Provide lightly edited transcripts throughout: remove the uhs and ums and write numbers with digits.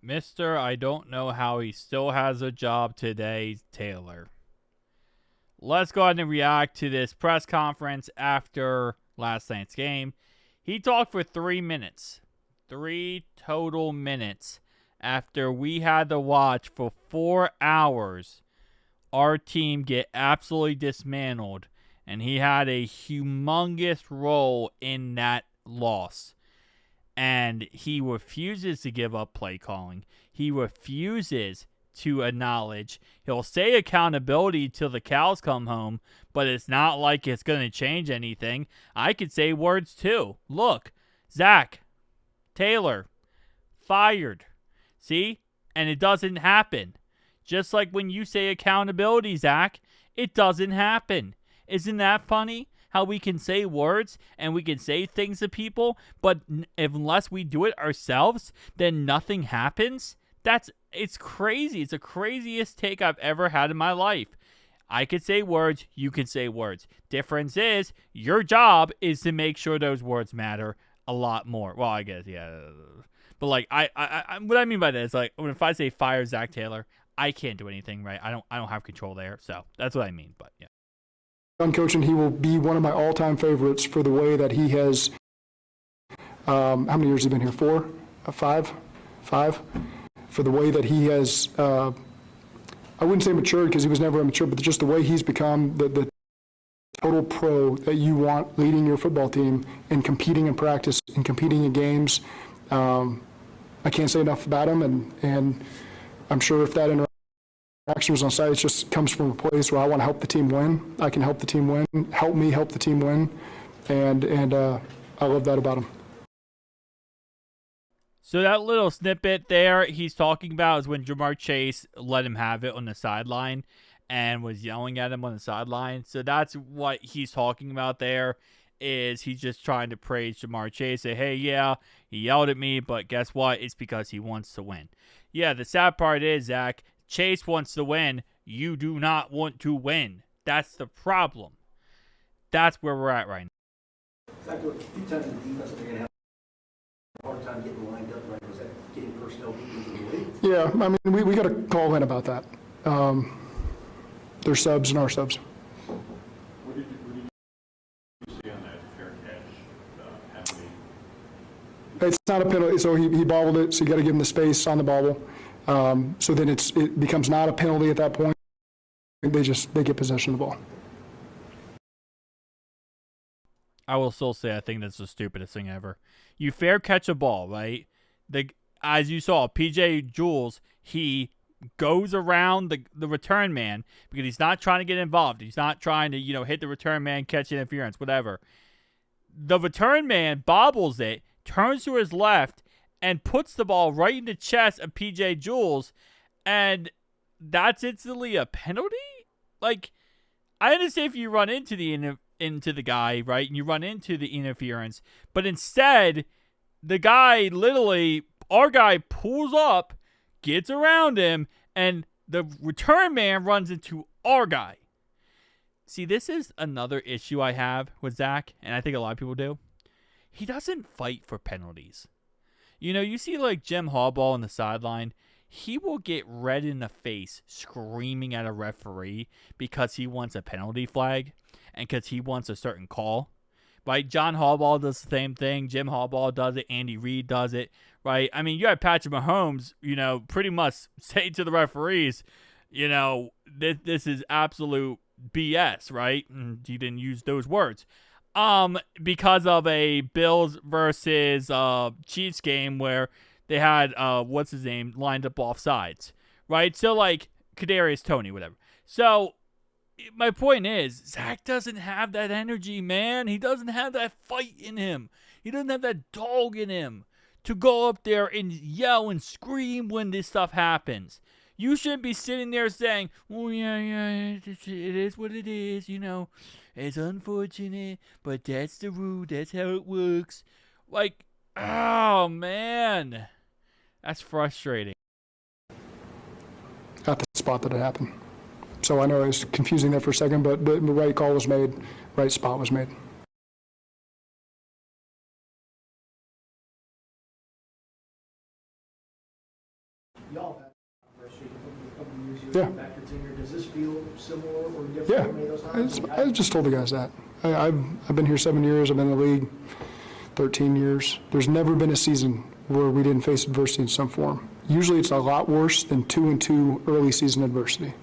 Mr. I don't know how he still has a job today, Taylor. Let's go ahead and react to this press conference after last night's game. He talked for 3 minutes. 3 total minutes after we had to watch for 4 hours our team get absolutely dismantled, and he had a humongous role in that loss. And he refuses to give up play calling. He refuses to acknowledge. He'll say accountability till the cows come home, but it's not like it's going to change anything. I could say words too. Look, Zach, Taylor, fired. See? And it doesn't happen. Just like when you say accountability, Zach, it doesn't happen. Isn't that funny? How we can say words and we can say things to people, but unless we do it ourselves, then nothing happens? It's crazy. It's the craziest take I've ever had in my life. I could say words, you can say words. Difference is, your job is to make sure those words matter a lot more. Well, I guess, yeah. But like, what I mean by that is like, if I say fire Zach Taylor, I can't do anything, right? I don't have control there. So that's what I mean. But yeah. On coaching, he will be one of my all-time favorites for the way that he has. How many years has he been here? 4, 5, 5. For the way that he has. I wouldn't say matured because he was never immature, but just the way he's become the total pro that you want leading your football team and competing in practice and competing in games. I can't say enough about him, and I'm sure if that interaction was on site, it just comes from a place where I want to help the team win. I can help the team win, help me help the team win, and I love that about him. So that little snippet there he's talking about is when Jamar Chase let him have it on the sideline and was yelling at him on the sideline. So that's what he's talking about there, is he's just trying to praise Jamar Chase. Say, hey, yeah, he yelled at me, but guess what? It's because he wants to win. Yeah, the sad part is, Zach, Chase wants to win. You do not want to win. That's the problem. That's where we're at right now. Zach, a few times in the defense, they're going to have a hard time getting lined up, right? Was that getting personnel into the league? Yeah, I mean, we got to call in about that. Their subs and our subs. What did you see on that fair catch penalty? It's not a penalty, so he bobbled it, so you got to give him the space on the bobble. So then it becomes not a penalty at that point. They get possession of the ball. I will still say I think that's the stupidest thing ever. You fair catch a ball, right? As you saw, PJ Jules, he goes around the return man because he's not trying to get involved. He's not trying to, hit the return man, catch interference, whatever. The return man bobbles it, turns to his left, and puts the ball right in the chest of PJ Jules, and that's instantly a penalty? Like, I understand if you run into the guy, right, and you run into the interference, but instead, the guy our guy pulls up, gets around him, and the return man runs into our guy. See, this is another issue I have with Zach, and I think a lot of people do. He doesn't fight for penalties. You see like Jim Harbaugh on the sideline, he will get red in the face screaming at a referee because he wants a penalty flag and because he wants a certain call. Right? John Harbaugh does the same thing. Jim Harbaugh does it. Andy Reid does it. Right? I mean, you had Patrick Mahomes, pretty much say to the referees, this is absolute BS, right? And he didn't use those words. Because of a Bills versus Chiefs game where they had what's his name lined up off sides, right? So like Kadarius Toney, whatever. So my point is, Zach doesn't have that energy, man. He doesn't have that fight in him. He doesn't have that dog in him to go up there and yell and scream when this stuff happens. You shouldn't be sitting there saying, "Oh yeah, it is what it is, It's unfortunate, but that's the rule. That's how it works." Like, oh man, that's frustrating. At the spot that it happened. So I know it was confusing there for a second, but the right call was made, right spot was made. Y'all have had adversity a couple of years Yeah. here back your tenure. Does this feel similar or different Yeah, than any of those times? I just told the guys that. I've been here 7 years. I've been in the league 13 years. There's never been a season where we didn't face adversity in some form. Usually it's a lot worse than 2-2 early season adversity.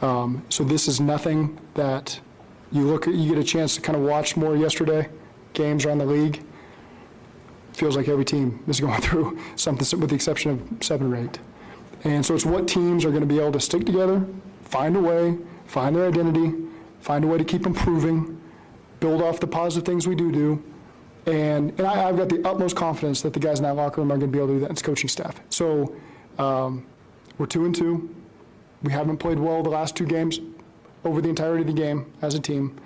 So this is nothing that you get a chance to kind of watch more yesterday, games around the league. Feels like every team is going through something with the exception of 7 or 8. And so it's what teams are going to be able to stick together, find a way, find their identity, find a way to keep improving, build off the positive things we do. And I've got the utmost confidence that the guys in that locker room are going to be able to do that. It's coaching staff. So we're 2-2. We haven't played well the last 2 games over the entirety of the game as a team.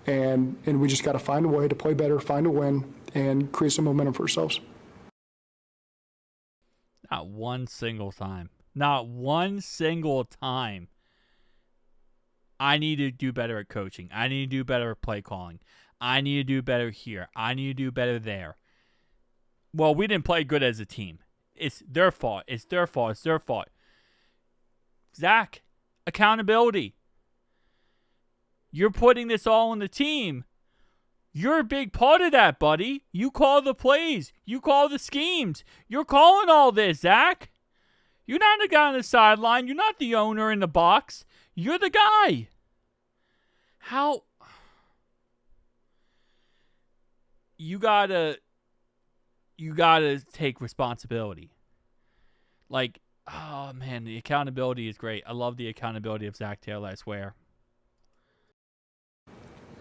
And we just got to find a way to play better, find a win, and create some momentum for ourselves. Not one single time. Not one single time. I need to do better at coaching. I need to do better at play calling. I need to do better here. I need to do better there. Well, we didn't play good as a team. It's their fault. It's their fault. It's their fault. Zach, accountability. You're putting this all on the team. You're a big part of that, buddy. You call the plays. You call the schemes. You're calling all this, Zach. You're not the guy on the sideline. You're not the owner in the box. You're the guy. How? You gotta take responsibility. Like, oh man, the accountability is great. I love the accountability of Zach Taylor, I swear.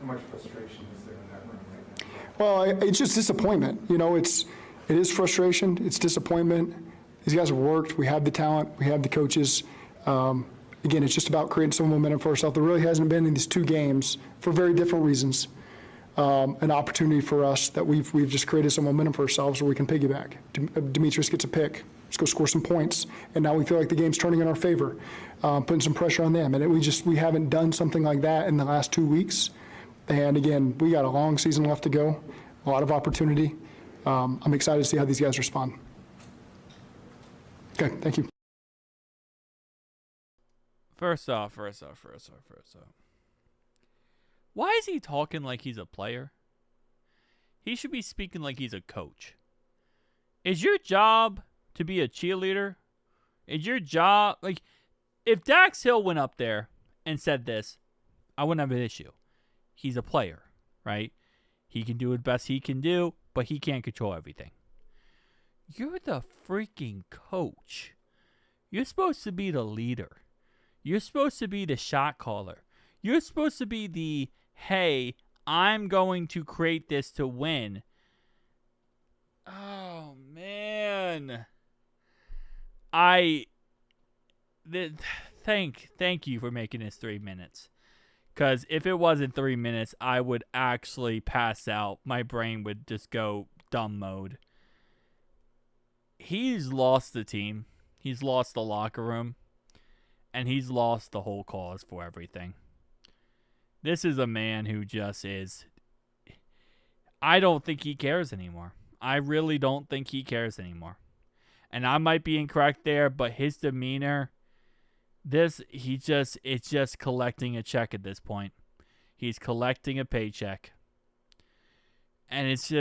How much frustration is there in that room right now? Well, it's just disappointment. You know, it is frustration. It's disappointment. These guys have worked. We have the talent. We have the coaches. Again, it's just about creating some momentum for ourselves. There really hasn't been in these 2 games for very different reasons. An opportunity for us that we've just created some momentum for ourselves where we can piggyback. Demetrius gets a pick. Let's go score some points. And now we feel like the game's turning in our favor, putting some pressure on them. And we haven't done something like that in the last 2 weeks. And again, we got a long season left to go, a lot of opportunity. I'm excited to see how these guys respond. Okay, thank you. First off. Why is he talking like he's a player? He should be speaking like he's a coach. Is your job to be a cheerleader? Is your job, like, if Dax Hill went up there and said this, I wouldn't have an issue. He's a player, right? He can do the best he can do, but he can't control everything. You're the freaking coach. You're supposed to be the leader. You're supposed to be the shot caller. You're supposed to be the, hey, I'm going to create this to win. Oh, man. Thank you for making this 3 minutes. Because if it wasn't 3 minutes, I would actually pass out. My brain would just go dumb mode. He's lost the team. He's lost the locker room. And he's lost the whole cause for everything. This is a man who just is... I don't think he cares anymore. I really don't think he cares anymore. And I might be incorrect there, but his demeanor... it's just collecting a check at this point. He's collecting a paycheck. And it's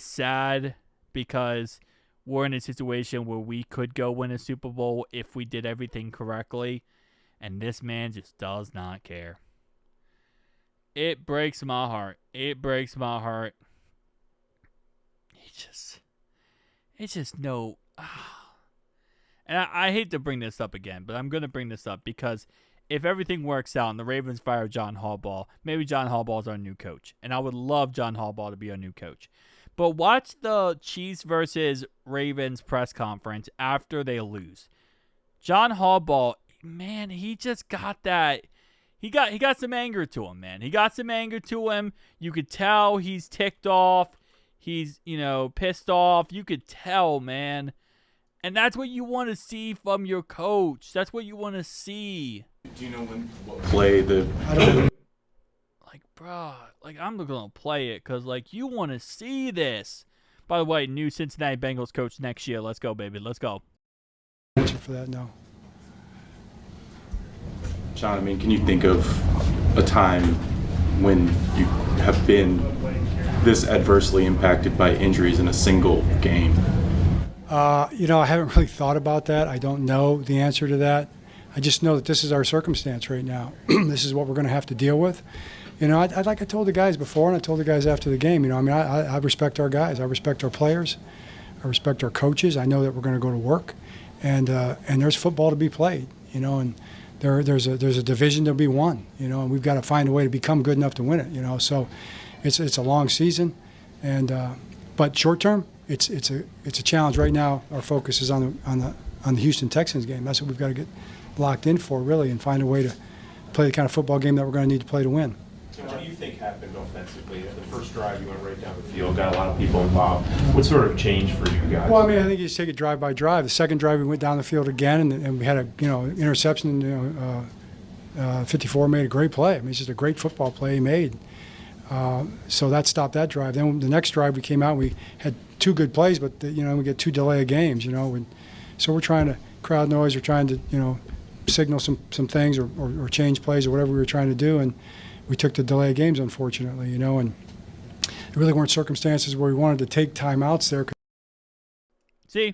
sad because we're in a situation where we could go win a Super Bowl if we did everything correctly. And this man just does not care. It breaks my heart. It's just no... And I hate to bring this up again, but I'm going to bring this up because if everything works out and the Ravens fire John Harbaugh, maybe John Harbaugh is our new coach. And I would love John Harbaugh to be our new coach. But watch the Chiefs versus Ravens press conference after they lose. John Harbaugh, man, he just got that. He got some anger to him, man. He got some anger to him. You could tell he's ticked off. He's, pissed off. You could tell, man. And that's what you want to see from your coach. That's what you want to see. Do you know what play the... Like, bro, I'm going to play it because, you want to see this. By the way, new Cincinnati Bengals coach next year. Let's go, baby. Let's go. answer for that, no. Sean, I mean, can you think of a time when you have been this adversely impacted by injuries in a single game? You know, I haven't really thought about that. I don't know the answer to that. I just know that this is our circumstance right now. This is what we're going to have to deal with. You know, like I told the guys before, and I told the guys after the game, you know, I mean, I respect our guys. I respect our players. I respect our coaches. I know that we're going to go to work, and there's football to be played, you know, and there's a division to be won, you know, and we've got to find a way to become good enough to win it, you know. So it's a long season, and but short term, it's a challenge right now. Our focus is on the Houston Texans game. That's what we've got to get locked in for, really, and find a way to play the kind of football game that we're going to need to play to win. What do you think happened offensively? The first drive, you went right down the field, got a lot of people involved. What sort of changed for you guys? Well, I mean, I think you just take it drive by drive. The second drive, we went down the field again, and we had a interception. 54 made a great play. I mean, it's just a great football play he made. So that stopped that drive. Then the next drive, we came out. We had two good plays, but we get two delay of games. You know, so we're trying to crowd noise. We're trying to signal some things or change plays or whatever we were trying to do, and we took the delay of games, unfortunately, and there really weren't circumstances where we wanted to take timeouts there. See,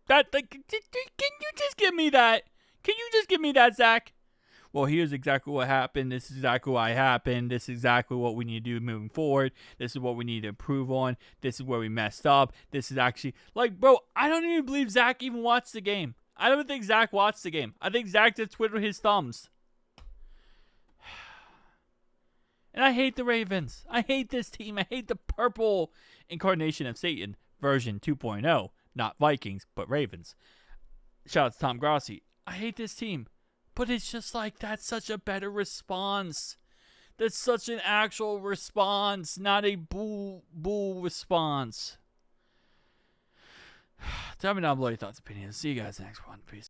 can you just give me that? Can you just give me that, Zach? Well, here's exactly what happened. This is exactly why it happened. This is exactly what we need to do moving forward. This is what we need to improve on. This is where we messed up. This is actually, bro, I don't even believe Zach even watched the game. I don't think Zach watched the game. I think Zach just twiddled his thumbs. And I hate the Ravens. I hate this team. I hate the purple incarnation of Satan version 2.0. Not Vikings, but Ravens. Shout out to Tom Grossi. I hate this team. But it's just that's such a better response. That's such an actual response, not a bull response. Tell me down below your thoughts, opinions. See you guys next one. Peace.